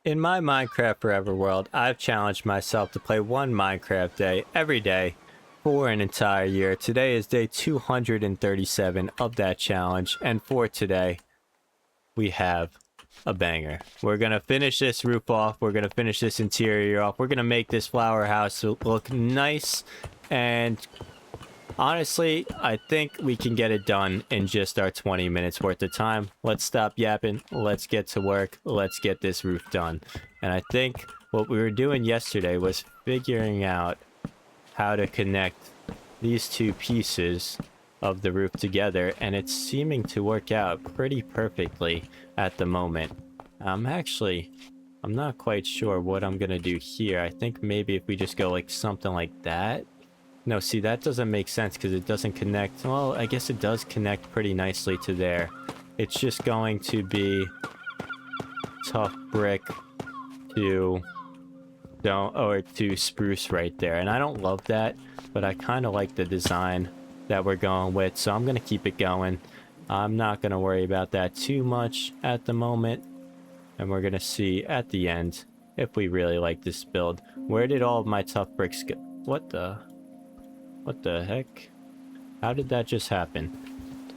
In my Minecraft Forever world, I've challenged myself to play one Minecraft day every day for an entire year. Today is day 237 of that challenge, and for today, we have a banger. We're gonna finish this roof off, we're gonna finish this interior off, we're gonna make this flower house look nice, and honestly, I think we can get it done in just our 20 minutes worth of time. Let's stop yapping. Let's get to work. Let's get this roof done. And I think what we were doing yesterday was figuring out how to connect these two pieces of the roof together, and it's seeming to work out pretty perfectly at the moment. I'm not quite sure what I'm gonna do here. I think maybe if we just go like something like that. No, see, that doesn't make sense because it doesn't connect. Well, I guess it does connect pretty nicely to there. It's just going to be tough brick to stone, or to spruce right there. And I don't love that, but I kind of like the design that we're going with, so I'm going to keep it going. I'm not going to worry about that too much at the moment. And we're going to see at the end if we really like this build. Where did all of my tough bricks go? What the heck? How did that just happen?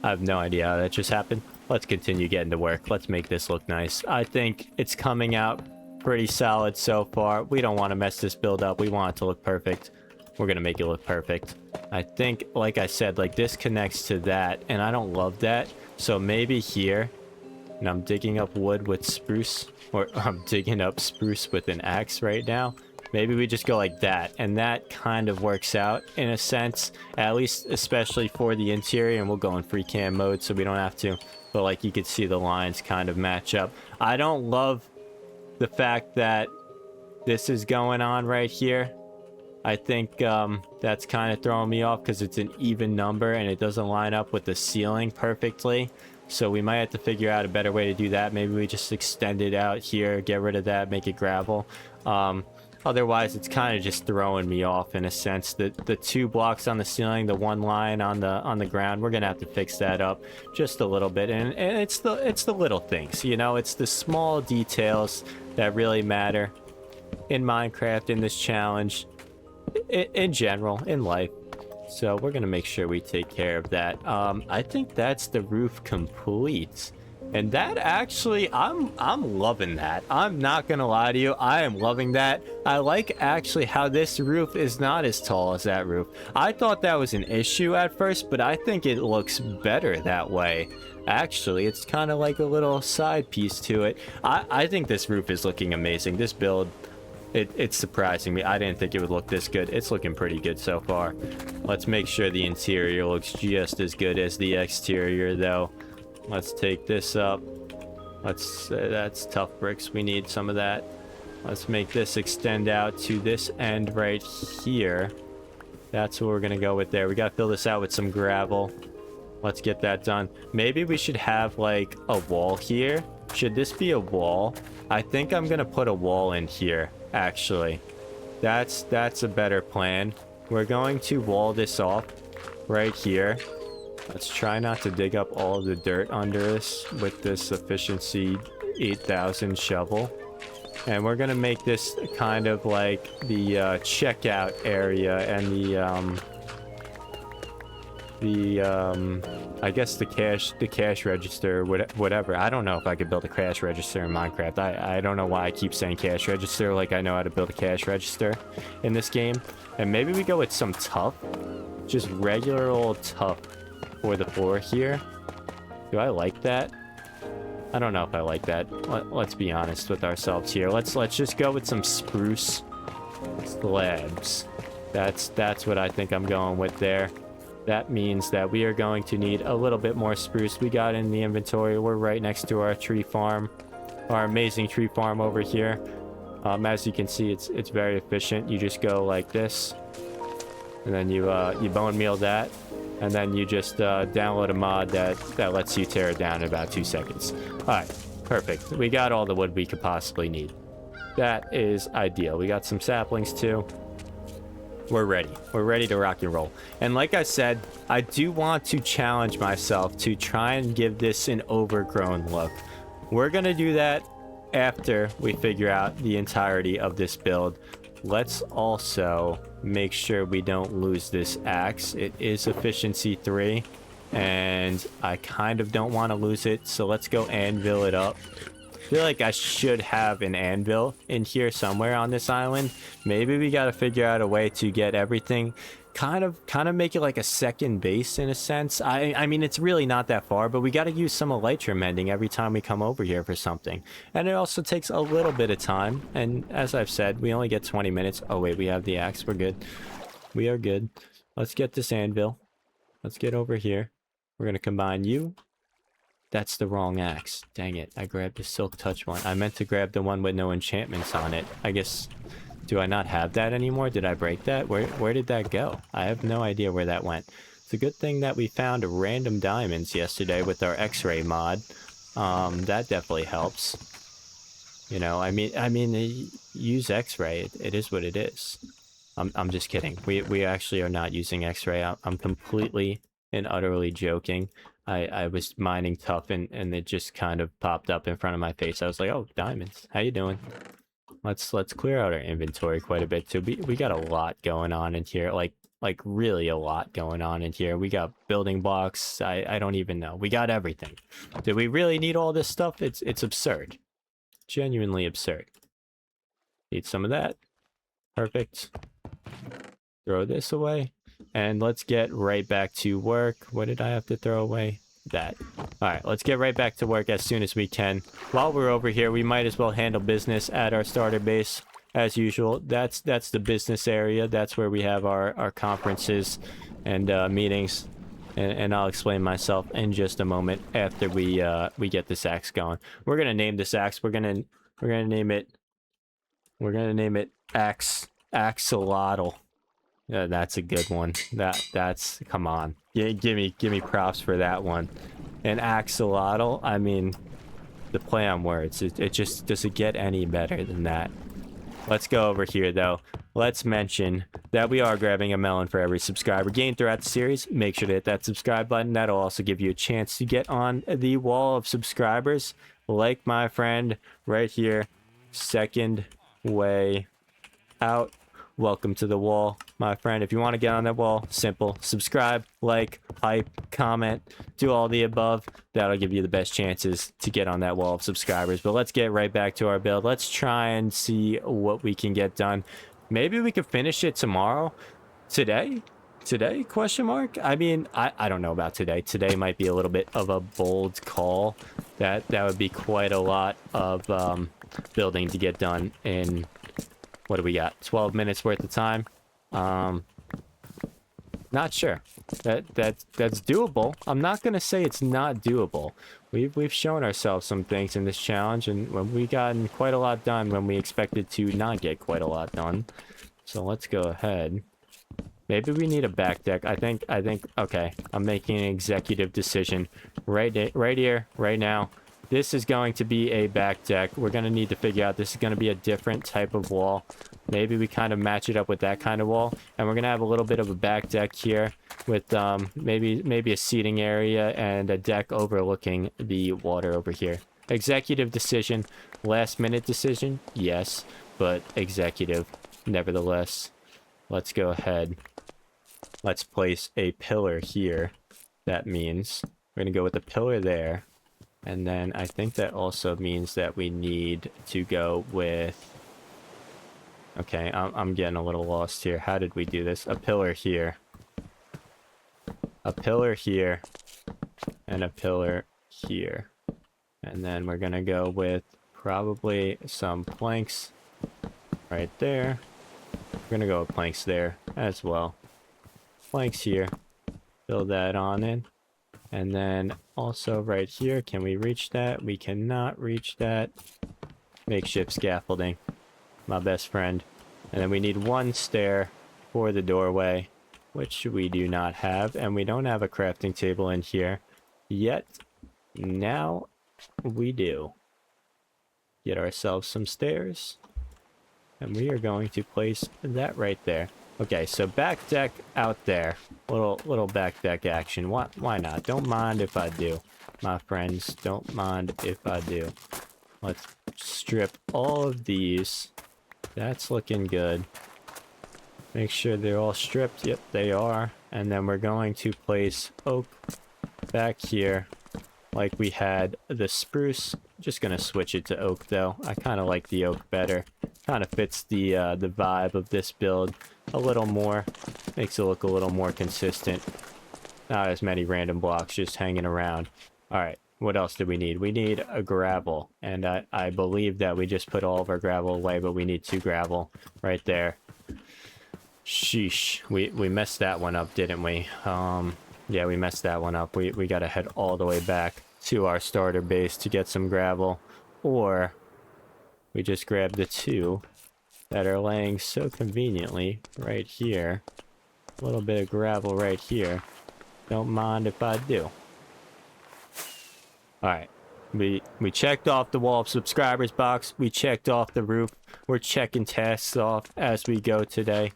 I have no idea how that just happened. Let's continue getting to work. Let's make this look nice. I think it's coming out pretty solid so far. We don't want to mess this build up. We want it to look perfect. We're going to make it look perfect. I think, like I said, like this connects to that, and I don't love that. So maybe here, and I'm digging up wood with spruce, or I'm digging up spruce with an axe right now. Maybe we just go like that, and that kind of works out in a sense, at least especially for the interior, and we'll go in free cam mode so we don't have to, but like you can see the lines kind of match up. I don't love the fact that this is going on right here. I think that's kind of throwing me off because it's an even number and it doesn't line up with the ceiling perfectly. So we might have to figure out a better way to do that. Maybe we just extend it out here, get rid of that, make it gravel. Otherwise, it's kind of just throwing me off in a sense. The two blocks on the ceiling, the one line on the ground, we're gonna have to fix that up just a little bit. And it's the little things, you know, it's the small details that really matter in Minecraft, in this challenge, in general, in life. So we're gonna make sure we take care of that. I think that's the roof complete. And that actually, I'm loving that. I'm not gonna lie to you, I am loving that. I like actually how this roof is not as tall as that roof. I thought that was an issue at first, but I think it looks better that way. Actually, it's kind of like a little side piece to it. I think this roof is looking amazing. This build, it's surprising me. I didn't think it would look this good. It's looking pretty good so far. Let's make sure the interior looks just as good as the exterior though. Let's take this up. That's tough bricks. We need some of that. Let's make this extend out to this end right here. That's what we're gonna go with there. We gotta fill this out with some gravel. Let's get that done. Maybe we should have like a wall here. Should this be a wall? I think I'm gonna put a wall in here, actually. That's a better plan. We're going to wall this off right here. Let's try not to dig up all of the dirt under us with this efficiency 8000 shovel. And we're gonna make this kind of like the checkout area and I guess the cash register, whatever. I don't know if I could build a cash register in Minecraft. I don't know why I keep saying cash register like I know how to build a cash register in this game. And maybe we go with some tough, just regular old tough for the floor here. Do I like that? I don't know if I like that. Let's be honest with ourselves here. Let's just go with some spruce slabs. That's what I think I'm going with there. That means that we are going to need a little bit more spruce. We got in the inventory. We're right next to our tree farm, our amazing tree farm over here. As you can see, it's very efficient. You just go like this, and then you bone meal that. And then you just download a mod that lets you tear it down in about 2 seconds. Alright, perfect. We got all the wood we could possibly need. That is ideal. We got some saplings too. We're ready. We're ready to rock and roll. And like I said, I do want to challenge myself to try and give this an overgrown look. We're gonna do that after we figure out the entirety of this build, let's also make sure we don't lose this axe. It is efficiency 3, and I kind of don't want to lose it, so let's go anvil it up. I feel like I should have an anvil in here somewhere on this island. Maybe we got to figure out a way to get everything kind of make it like a second base in a sense. I mean, it's really not that far, but we got to use some elytra mending every time we come over here for something. And it also takes a little bit of time. And as I've said, we only get 20 minutes. Oh wait, we have the axe. We're good. We are good. Let's get this anvil. Let's get over here. We're going to combine you. That's the wrong axe. Dang it. I grabbed the Silk Touch one. I meant to grab the one with no enchantments on it. I guess... Do I not have that anymore? Did I break that? Where did that go? I have no idea where that went. It's a good thing that we found random diamonds yesterday with our X-ray mod. That definitely helps. You know, I mean, use X-ray. It is what it is. I'm just kidding. We actually are not using X-ray. I'm completely and utterly joking. I was mining tough and it just kind of popped up in front of my face. I was like, oh, diamonds. How you doing? Let's clear out our inventory quite a bit too. We got a lot going on in here, like really a lot going on in here. We got building blocks. I don't even know. We got everything. Do we really need all this stuff? It's absurd. Genuinely absurd. Need some of that. Perfect. Throw this away. And let's get right back to work. What did I have to throw away? That. Alright, let's get right back to work as soon as we can. While we're over here, we might as well handle business at our starter base as usual. That's the business area. That's where we have our conferences and meetings. And I'll explain myself in just a moment after we get this axe going. We're gonna name this axe. We're gonna name it Axolotl. Yeah, that's a good one. That's come on. Yeah, give me props for that one. And axolotl, I mean, the play on words. It just doesn't get any better than that. Let's go over here though. Let's mention that we are grabbing a melon for every subscriber gained throughout the series. Make sure to hit that subscribe button. That'll also give you a chance to get on the wall of subscribers, like my friend right here. Second way out. Welcome to the wall, my friend. If you want to get on that wall, simple. Subscribe, like, hype, comment, do all the above. That'll give you the best chances to get on that wall of subscribers. But let's get right back to our build. Let's try and see what we can get done. Maybe we could finish it tomorrow. Today? Today? Question mark? I mean, I don't know about today. Today might be a little bit of a bold call. That would be quite a lot of building to get done in... What do we got? 12 minutes worth of time? Not sure. That's doable. I'm not gonna say it's not doable. We've shown ourselves some things in this challenge, and we gotten quite a lot done when we expected to not get quite a lot done. So let's go ahead. Maybe we need a back deck. I think. Okay, I'm making an executive decision right here, right now. This is going to be a back deck. We're going to need to figure out this is going to be a different type of wall. Maybe we kind of match it up with that kind of wall. And we're going to have a little bit of a back deck here with maybe a seating area and a deck overlooking the water over here. Executive decision. Last minute decision? Yes, but executive nevertheless. Let's go ahead. Let's place a pillar here. That means we're going to go with the pillar there. And then I think that also means that we need to go with... Okay, I'm getting a little lost here. How did we do this? A pillar here. A pillar here. And a pillar here. And then we're going to go with probably some planks right there. We're going to go with planks there as well. Planks here. Fill that on in. And then also right here, can we reach that? We cannot reach that. Makeshift scaffolding. My best friend. And then we need one stair for the doorway, which we do not have. And we don't have a crafting table in here yet. Now we do. Get ourselves some stairs. And we are going to place that right there. Okay, so back deck out there. Little back deck action. Why not? Don't mind if I do, my friends. Don't mind if I do. Let's strip all of these. That's looking good. Make sure they're all stripped. Yep, they are. And then we're going to place oak back here like we had the spruce. Just gonna switch it to oak though. I kind of like the oak better. Kind of fits the vibe of this build a little more. Makes it look a little more consistent. Not as many random blocks just hanging around. Alright, what else do we need? We need a gravel. And I believe that we just put all of our gravel away, but we need 2 gravel right there. Sheesh. We messed that one up, didn't we? Yeah, we messed that one up. We gotta head all the way back to our starter base to get some gravel. Or we just grab the 2 that are laying so conveniently right here. A little bit of gravel right here. Don't mind if I do. Alright. We checked off the wall of subscribers box. We checked off the roof. We're checking tasks off as we go today.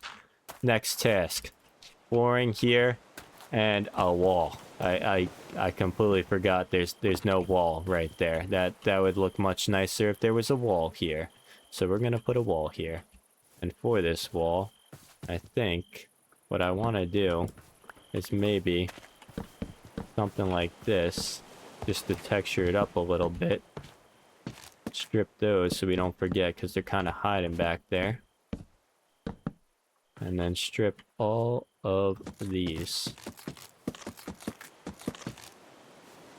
Next task. Flooring here and a wall. I completely forgot there's no wall right there. That would look much nicer if there was a wall here. So we're gonna put a wall here. And for this wall, I think what I want to do is maybe something like this, just to texture it up a little bit. Strip those so we don't forget, because they're kind of hiding back there. And then strip all of these.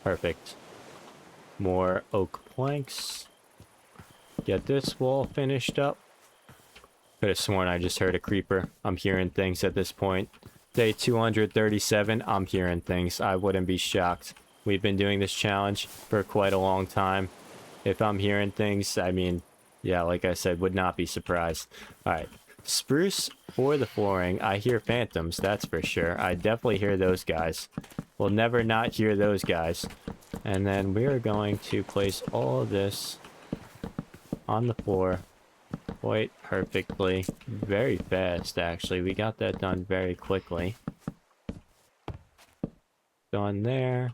Perfect. More oak planks. Get this wall finished up. Could have sworn I just heard a creeper. I'm hearing things at this point. Day 237, I'm hearing things. I wouldn't be shocked. We've been doing this challenge for quite a long time. If I'm hearing things, I mean, yeah, like I said, would not be surprised. Alright. Spruce for the flooring. I hear phantoms, that's for sure. I definitely hear those guys. We'll never not hear those guys. And then we are going to place all of this on the floor quite perfectly. Very fast, actually. We got that done very quickly. Done there.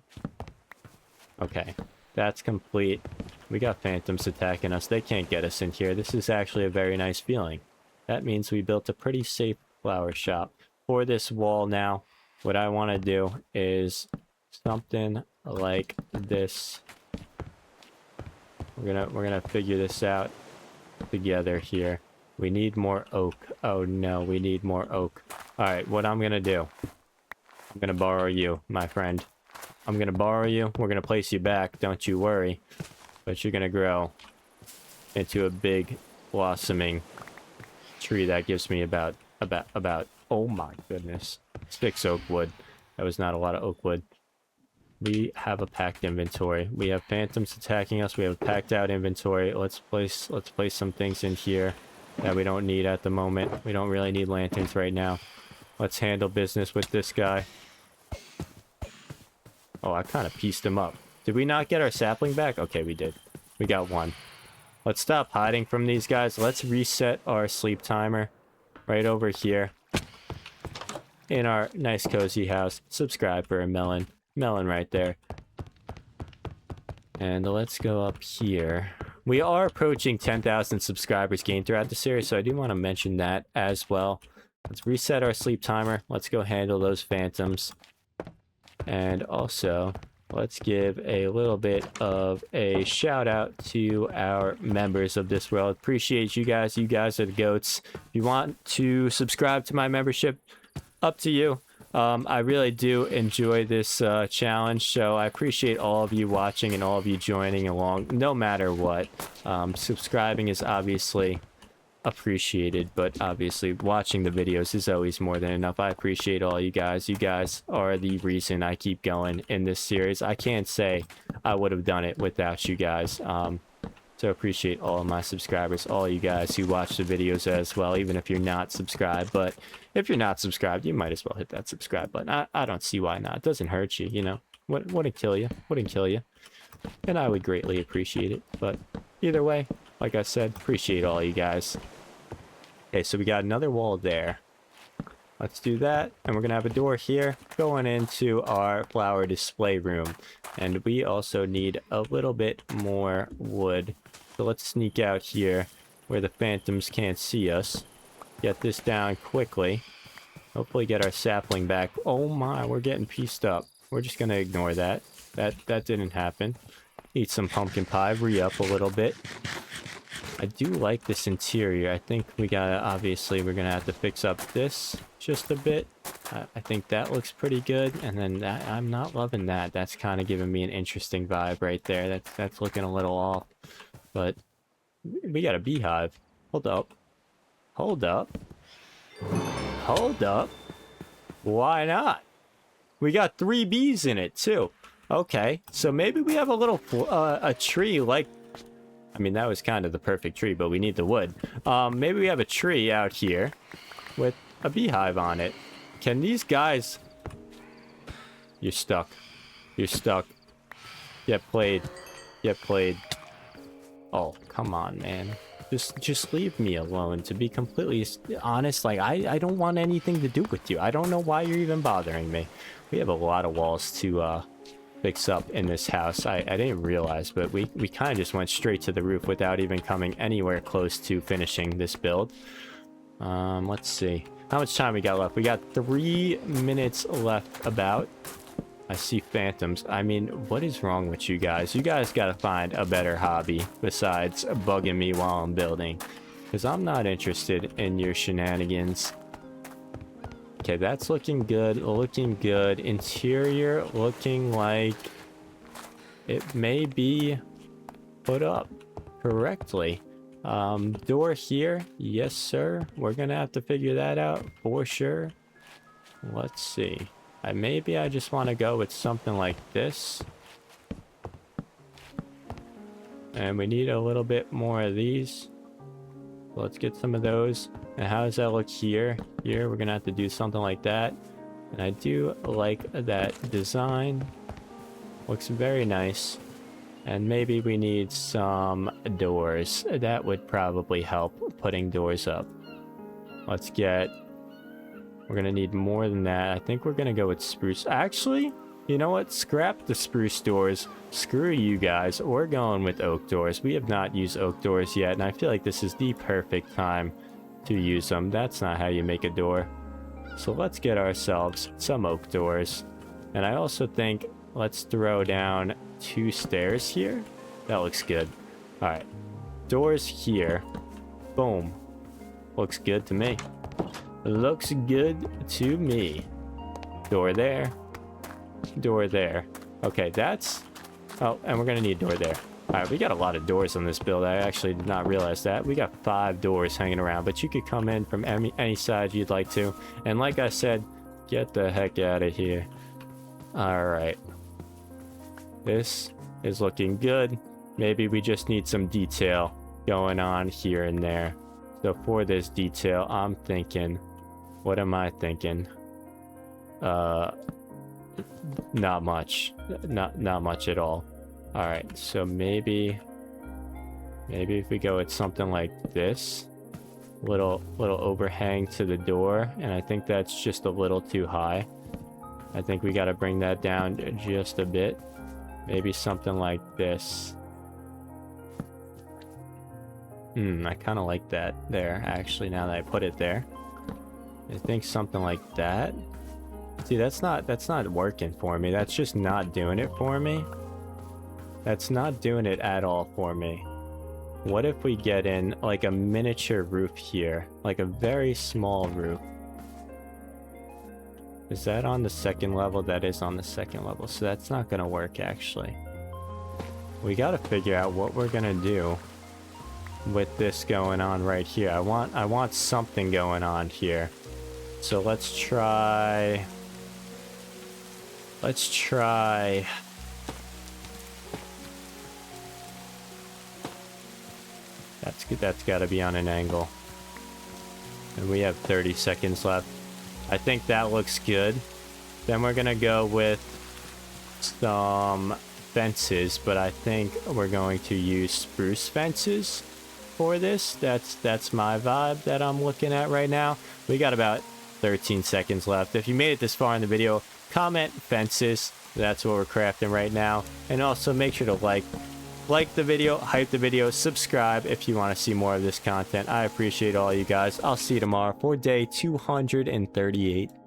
Okay, that's complete. We got phantoms attacking us. They can't get us in here. This is actually a very nice feeling. That means we built a pretty safe flower shop. For this wall now, what I want to do is something like this. We're gonna figure this out together here. We need more oak. Oh no, we need more oak. Alright, what I'm gonna do, I'm gonna borrow you, my friend. I'm gonna borrow you. We're gonna place you back, don't you worry. But you're gonna grow into a big blossoming tree that gives me about oh my goodness, 6 oak wood. That was not a lot of oak wood. We have a packed inventory. We have phantoms attacking us. We have a packed out inventory. Let's place some things in here that we don't need at the moment. We don't really need lanterns right now. Let's handle business with this guy. Oh, I kind of pieced him up. Did we not get our sapling back? Okay, we did. We got 1. Let's stop hiding from these guys. Let's reset our sleep timer right over here in our nice cozy house. Subscribe for a melon. Melon right there. And let's go up here. We are approaching 10,000 subscribers gained throughout the series, so I do want to mention that as well. Let's reset our sleep timer. Let's go handle those phantoms. And also, let's give a little bit of a shout out to our members of this world. Appreciate you guys. You guys are the goats. If you want to subscribe to my membership, up to you. I really do enjoy this challenge, so I appreciate all of you watching and all of you joining along, no matter what. Subscribing is obviously appreciated, but obviously watching the videos is always more than enough. I appreciate all you guys. You guys are the reason I keep going in this series. I can't say I would have done it without you guys. So appreciate all of my subscribers, all you guys who watch the videos as well, even if you're not subscribed. But if you're not subscribed, you might as well hit that subscribe button. I don't see why not. It doesn't hurt you, you know. Wouldn't kill you. Wouldn't kill you. And I would greatly appreciate it. But either way, like I said, appreciate all you guys. Okay, so we got another wall there. Let's do that. And we're going to have a door here going into our flower display room. And we also need a little bit more wood. So let's sneak out here where the phantoms can't see us. Get this down quickly. Hopefully get our sapling back. Oh my, we're getting pieced up. We're just going to ignore that. That didn't happen. Eat some pumpkin pie, re-up a little bit. I do like this interior. I think we gotta, obviously, we're gonna have to fix up this just a bit. I think that looks pretty good. And then that, I'm not loving that. That's kind of giving me an interesting vibe right there. That's looking a little off. But we got a beehive. Hold up. Hold up. Hold up. Why not? We got 3 bees in it too. Okay, so maybe we have a little a tree like, I mean, that was kind of the perfect tree, but we need the wood. Maybe we have a tree out here with a beehive on it. Can these guys... You're stuck. You're stuck. Get played. Get played. Oh, come on, man. Just leave me alone. To be completely honest, like, I don't want anything to do with you. I don't know why you're even bothering me. We have a lot of walls to fix up in this house. I didn't realize, but we kind of just went straight to the roof without even coming anywhere close to finishing this build. Let's see. How much time we got left? We got 3 minutes left about. I see phantoms. I mean, what is wrong with you guys? You guys gotta find a better hobby besides bugging me while I'm building. Because I'm not interested in your shenanigans. Okay, that's looking good. Looking good. Interior looking like it may be put up correctly. Door here. Yes, sir. We're gonna have to figure that out for sure. Let's see. Maybe I just want to go with something like this. And we need a little bit more of these. So let's get some of those. And how does that look here? Here, we're going to have to do something like that. And I do like that design. Looks very nice. And maybe we need some doors. That would probably help putting doors up. Let's get... We're going to need more than that. I think we're going to go with spruce. Actually, you know what? Scrap the spruce doors. Screw you guys. We're going with oak doors. We have not used oak doors yet, and I feel like this is the perfect time to use them. That's not how you make a door. So let's get ourselves some oak doors. And I also think let's throw down 2 stairs here. That looks good. All right. Doors here. Boom. Looks good to me. Looks good to me. Door there. Door there. Okay, that's... Oh, and we're gonna need a door there. Alright, we got a lot of doors on this build. I actually did not realize that. We got 5 doors hanging around, but you could come in from any side you'd like to. And like I said, get the heck out of here. Alright. This is looking good. Maybe we just need some detail going on here and there. So for this detail, I'm thinking... What am I thinking? Not much. Not much at all. Alright, so maybe if we go with something like this. Little overhang to the door, and I think that's just a little too high. I think we gotta bring that down just a bit. Maybe something like this. I kind of like that there, actually, now that I put it there. I think something like that. See, that's not working for me. That's just not doing it for me. That's not doing it at all for me. What if we get in like a miniature roof here? Like a very small roof. Is that on the 2nd level? That is on the 2nd level. So that's not gonna work, actually. We gotta figure out what we're gonna do with this going on right here. I want something going on here. So let's try... That's good. That's got to be on an angle. And we have 30 seconds left. I think that looks good. Then we're gonna go with some fences, but I think we're going to use spruce fences for this. That's my vibe that I'm looking at right now. We got about 13 seconds left. If you made it this far in the video, comment fences. That's what we're crafting right now. And also make sure to like the video, hype the video, subscribe if you want to see more of this content. I appreciate all you guys. I'll see you tomorrow for day 238.